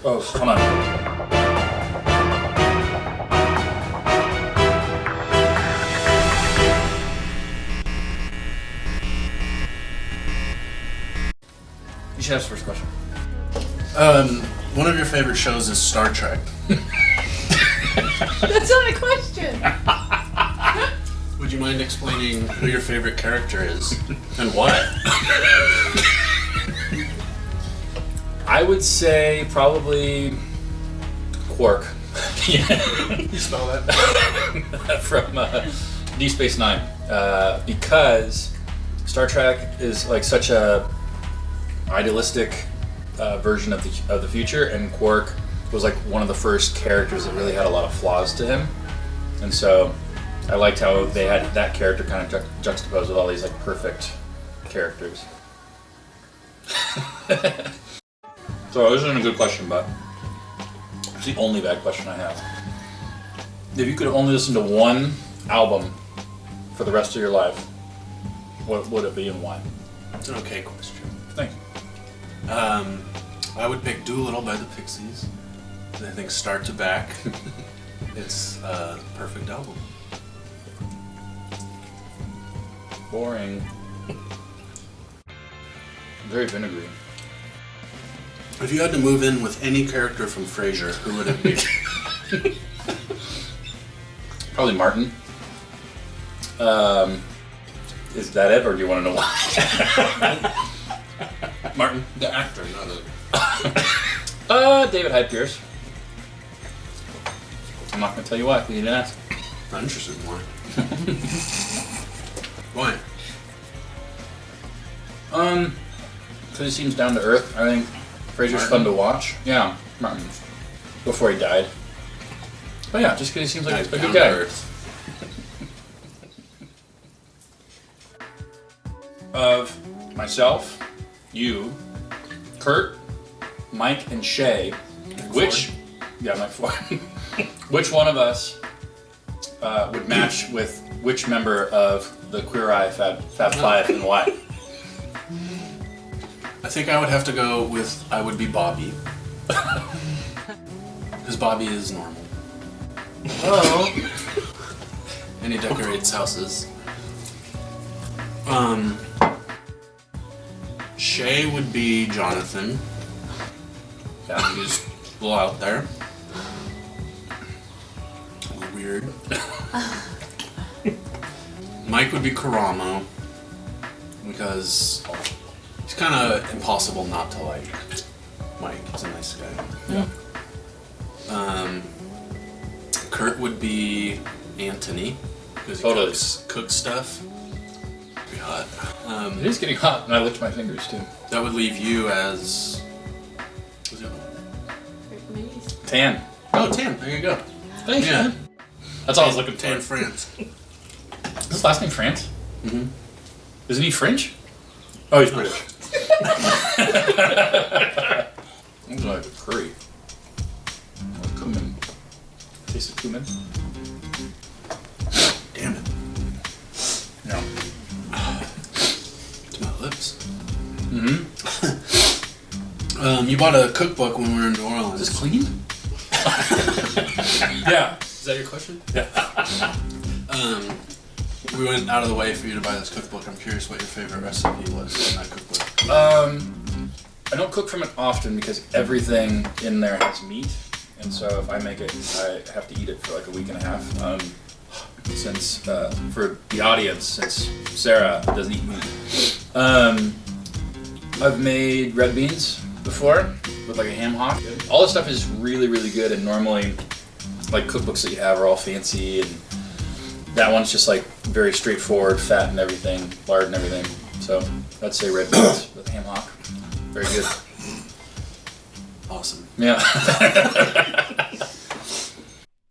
Oh, come on. You should ask the first question. One of your favorite shows is Star Trek. That's not a question. Would you mind explaining who your favorite character is and why? I would say probably Quark. You spell that? From Deep Space Nine. Because Star Trek is like such a idealistic version of the future, and Quark was like one of the first characters that really had a lot of flaws to him, and so I liked how they had that character kind of juxtaposed with all these like perfect characters. So this isn't a good question, but it's the only bad question I have. If you could only listen to one album for the rest of your life, what would it be and why? It's an okay question. Thanks. I would pick Doolittle by the Pixies. I think start to back, it's a perfect album. Boring. Very vinegary. If you had to move in with any character from Frasier, who would it be? Probably Martin. Is that it, or do you want to know why? Martin, the actor, not the... David Hyde Pierce. I'm not going to tell you why, because you didn't ask. Not interested in why. Why? Because he seems down to earth. I think Frasier's fun to watch. Yeah, Martin. Before he died. But yeah, just because he seems like a good guy. Of myself, you, Kurt, Mike, and Shay, which one of us would match with which member of the Queer Eye Fab Five and why? I think I would have to go with, I would be Bobby. Because Bobby is normal. Oh. And he decorates houses. Shay would be Jonathan. Yeah, he's a little out there. A little weird. Mike would be Karamo. Because he's kind of impossible not to like. Mike, he's a nice guy. Yeah. Kurt would be Anthony. Because he cooks stuff. Be hot. It is getting hot, and I licked my fingers too. That would leave you as... What's the other one? Tan. Oh, Tan. There you go. Thanks, Yeah. man. That's all I was looking for. Tan France. Is his last name France? Mm-hmm. Isn't he French? Oh, he's British. Looks like a curry. Or cumin. Taste of cumin. Damn it. No. To my lips. Mm-hmm. You bought a cookbook when we were in New Orleans. Is this clean? Yeah. Is that your question? Yeah. We went out of the way for you to buy this cookbook. I'm curious what your favorite recipe was in that cookbook. I don't cook from it often because everything in there has meat, and so if I make it, I have to eat it for like a week and a half. Since for the audience, since Sarah doesn't eat meat, I've made red beans before with like a ham hock. All this stuff is really, really good, and normally, like cookbooks that you have are all fancy, and that one's just like very straightforward, fat and everything, lard and everything. So I'd say red beans with ham hock. Very good. Awesome. Yeah.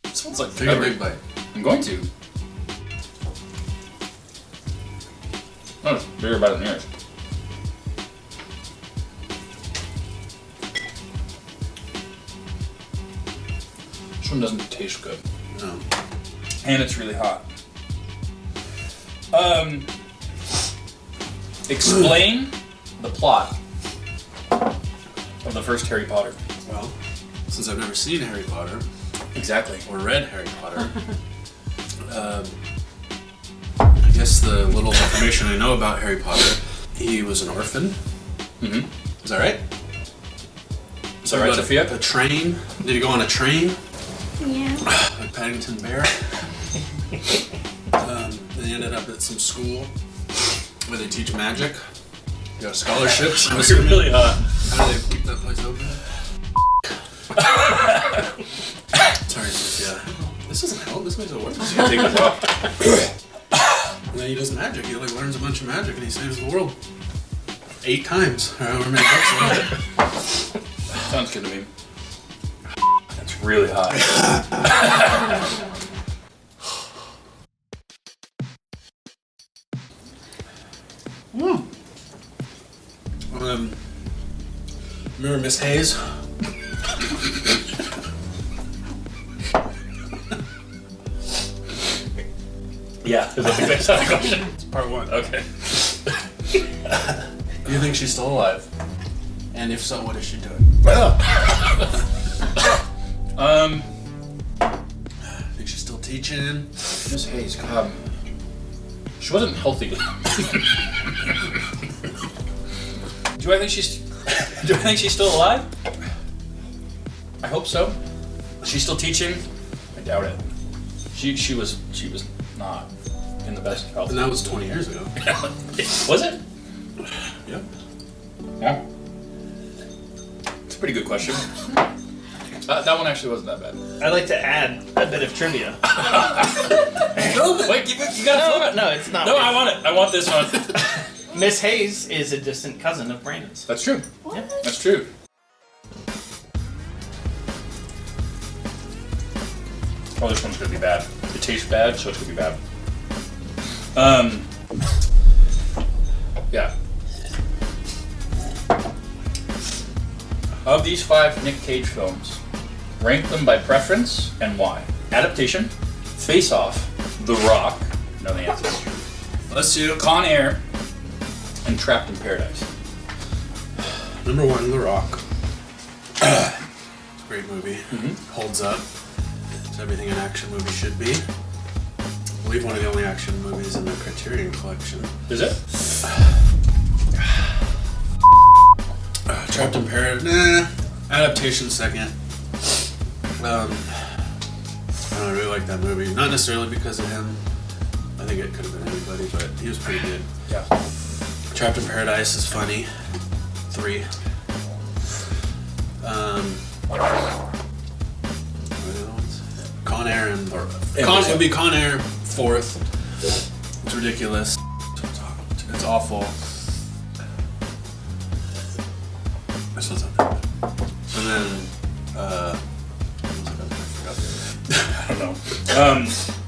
This one's like Take a big bite. I'm going to. Oh, it's bigger bite than yours. This one doesn't taste good. No. And it's really hot. Explain the plot of the first Harry Potter. Well, since I've never seen Harry Potter Exactly. or read Harry Potter, I guess the little information I know about Harry Potter, he was an orphan. Mm-hmm. Is that right? Is that right, Sophia? A train? Did he go on a train? Yeah. Like Paddington Bear? And he ended up at some school where they teach magic. He got scholarships. I'm You're assuming. really hot. How do they keep that place open? Sorry, Sophia. This doesn't help. This makes it worse. I think as well. And then he does magic. He like learns a bunch of magic and he saves the world 8 times. Or however many books there are. Sounds good to me. That's really hot. Remember Miss Hayes? Yeah, is that the next question? It's part 1. Okay. Do you think she's still alive? And if so, what is she doing? Think she's still teaching? Miss Hayes, she wasn't healthy. Do I think she's still alive? I hope so. She's still teaching? I doubt it. She was not in the best health. And that was 20 years ago. Was it? Yep. Yeah. It's a pretty good question. That one actually wasn't that bad. I'd like to add a bit of trivia. Wait, you gotta flip it. No, it's not. No, I want it. I want this one. Miss Hayes is a distant cousin of Brandon's. That's true. Yeah. That's true. Oh, this one's gonna be bad. It tastes bad, so it's gonna be bad. Yeah. Of these 5 Nick Cage films, rank them by preference and why. Adaptation, Face Off, The Rock, know the answers, Let's see. Con Air, and Trapped in Paradise. Number 1, The Rock. It's a great movie. Mm-hmm. Holds up. It's everything an action movie should be. I believe one of the only action movies in the Criterion Collection. Is it? Trapped in Paradise. Nah. Adaptation second. I really like that movie. Not necessarily because of him. I think it could have been anybody, but he was pretty good. Yeah. Trapped in Paradise is funny. 3. What are the other ones? Con Air and it would be Con Air 4th. It's ridiculous. It's awful. This one's not that bad. And then what was it? I forgot. I don't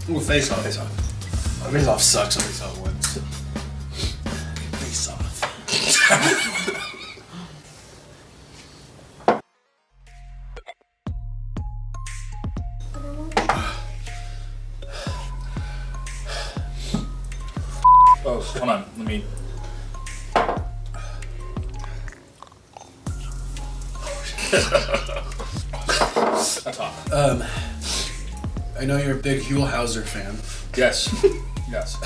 know. Ooh, Face Off. Face Off. Face Off sucks. I only saw it once. Face Off. Oh, hold on. Let me. That's hot. I know you're a big Huell Hauser fan. Yes. Yes.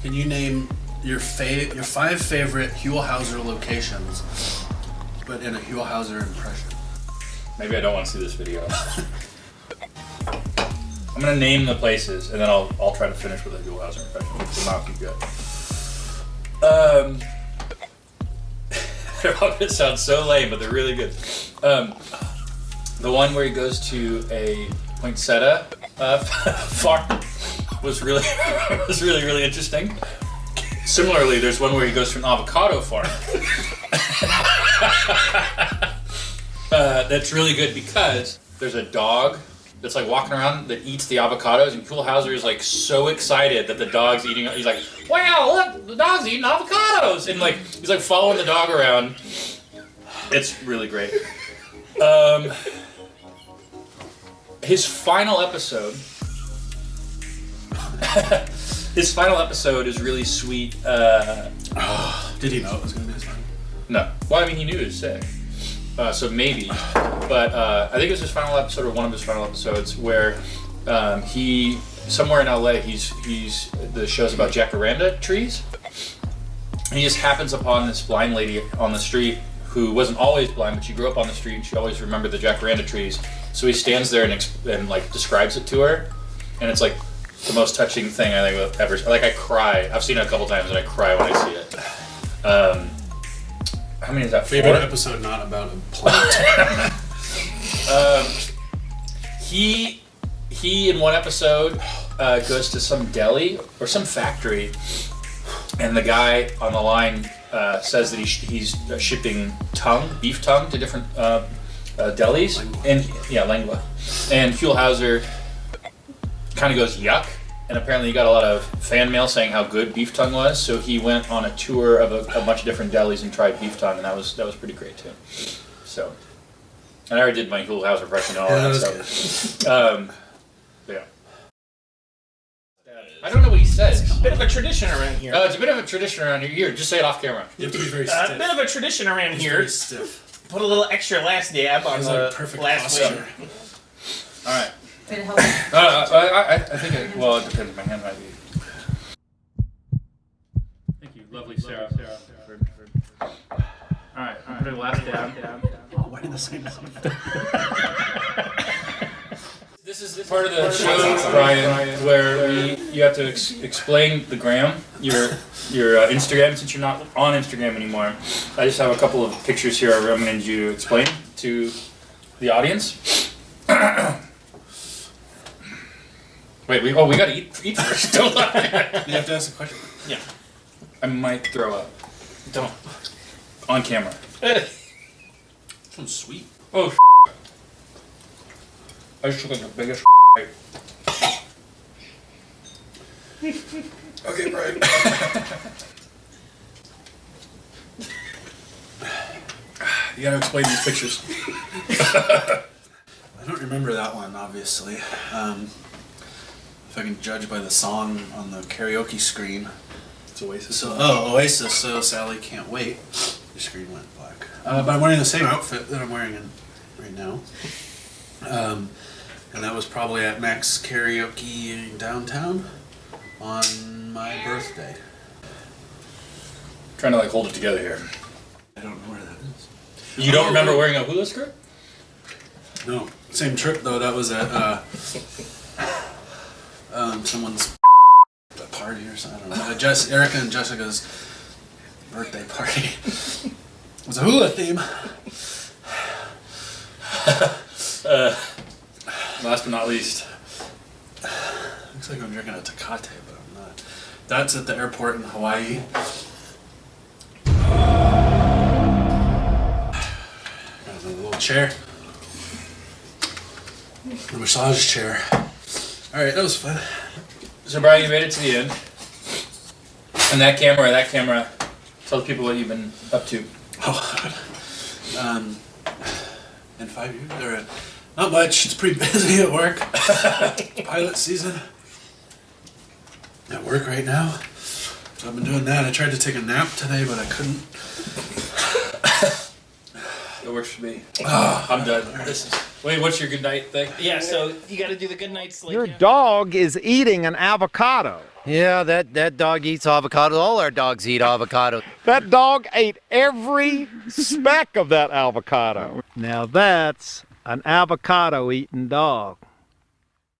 Can you name your 5 favorite Huell Hauser locations, but in a Huell Hauser impression? Maybe I don't want to see this video. I'm gonna name the places, and then I'll try to finish with a Huell Hauser impression, which will not be good. They're all gonna sound so lame, but they're really good. The one where he goes to a poinsettia farm was really really interesting. Similarly, there's one where he goes to an avocado farm. That's really good because there's a dog that's like walking around that eats the avocados, and Huell Hauser is like so excited that the dog's eating. He's like, "Wow, look, the dog's eating avocados!" And like he's like following the dog around. It's really great. His final episode. His final episode is really sweet. Did he know it was going to be his final? No. Well, I mean, he knew he was sick. so maybe. But I think it was his final episode or one of his final episodes where he somewhere in LA. He's the show's about jacaranda trees. And he just happens upon this blind lady on the street who wasn't always blind, but she grew up on the street and she always remembered the jacaranda trees. So he stands there and like describes it to her, and it's like the most touching thing I think I've ever. Like I cry. I've seen it a couple times and I cry when I see it. How many is that? Favorite 4? episode not about a plant. He in one episode goes to some deli or some factory, and the guy on the line says that he's shipping beef tongue to different delis. Lengua. And Huelhauser kind of goes yuck, and apparently he got a lot of fan mail saying how good beef tongue was, so he went on a tour of a bunch of different delis and tried beef tongue, and that was pretty great too. So, and I already did my Huelhauser impression and all that stuff. Yeah. I don't know what he says. It's a bit of a tradition around here. It's a bit of a tradition around here. Here, just say it off camera. You have to be very A stiff. bit of a tradition around It's here. very stiff. Put a little extra last dab on It's the like perfect last posture. wing. All right. It helps. I think it depends. My hand might be. Thank you, lovely Sarah. All right, I'm putting last down. Oh, why the same This is part of the show, Brian, where you have to explain the gram, your Instagram, since you're not on Instagram anymore. I just have a couple of pictures here I'm going to need you to explain to the audience. Wait, we gotta eat first, don't we? You have to ask a question. Yeah. I might throw up. Don't. On camera. This one's sweet. Oh, I just took like the biggest bite. Okay, Brian. You gotta explain these pictures. I don't remember that one, obviously. If I can judge by the song on the karaoke screen. It's Oasis. Oasis, so Sally Can't Wait. The screen went black. But I'm wearing the same outfit that I'm wearing right now. And that was probably at Mac's Karaoke in downtown on my birthday. Trying to like hold it together here. I don't know where that is. You don't remember wearing a hula skirt? No, same trip though. That was at someone's party or something. I don't know. Erica and Jessica's birthday party. It was a hula theme. Last but not least. Looks like I'm drinking a Tecate, but I'm not. That's at the airport in Hawaii. Got a little chair. A massage chair. Alright, that was fun. So Brian, you made it to the end. And that camera, tell the people what you've been up to. Oh, in 5 years? Not much. It's pretty busy at work. Pilot season. At work right now. So I've been doing that. I tried to take a nap today, but I couldn't. It works for me. I'm done. Wait, what's your good night thing? Yeah, so you gotta do the good night sleep. Your dog is eating an avocado. Yeah, that dog eats avocado. All our dogs eat avocado. That dog ate every speck of that avocado. Now that's an avocado eating dog.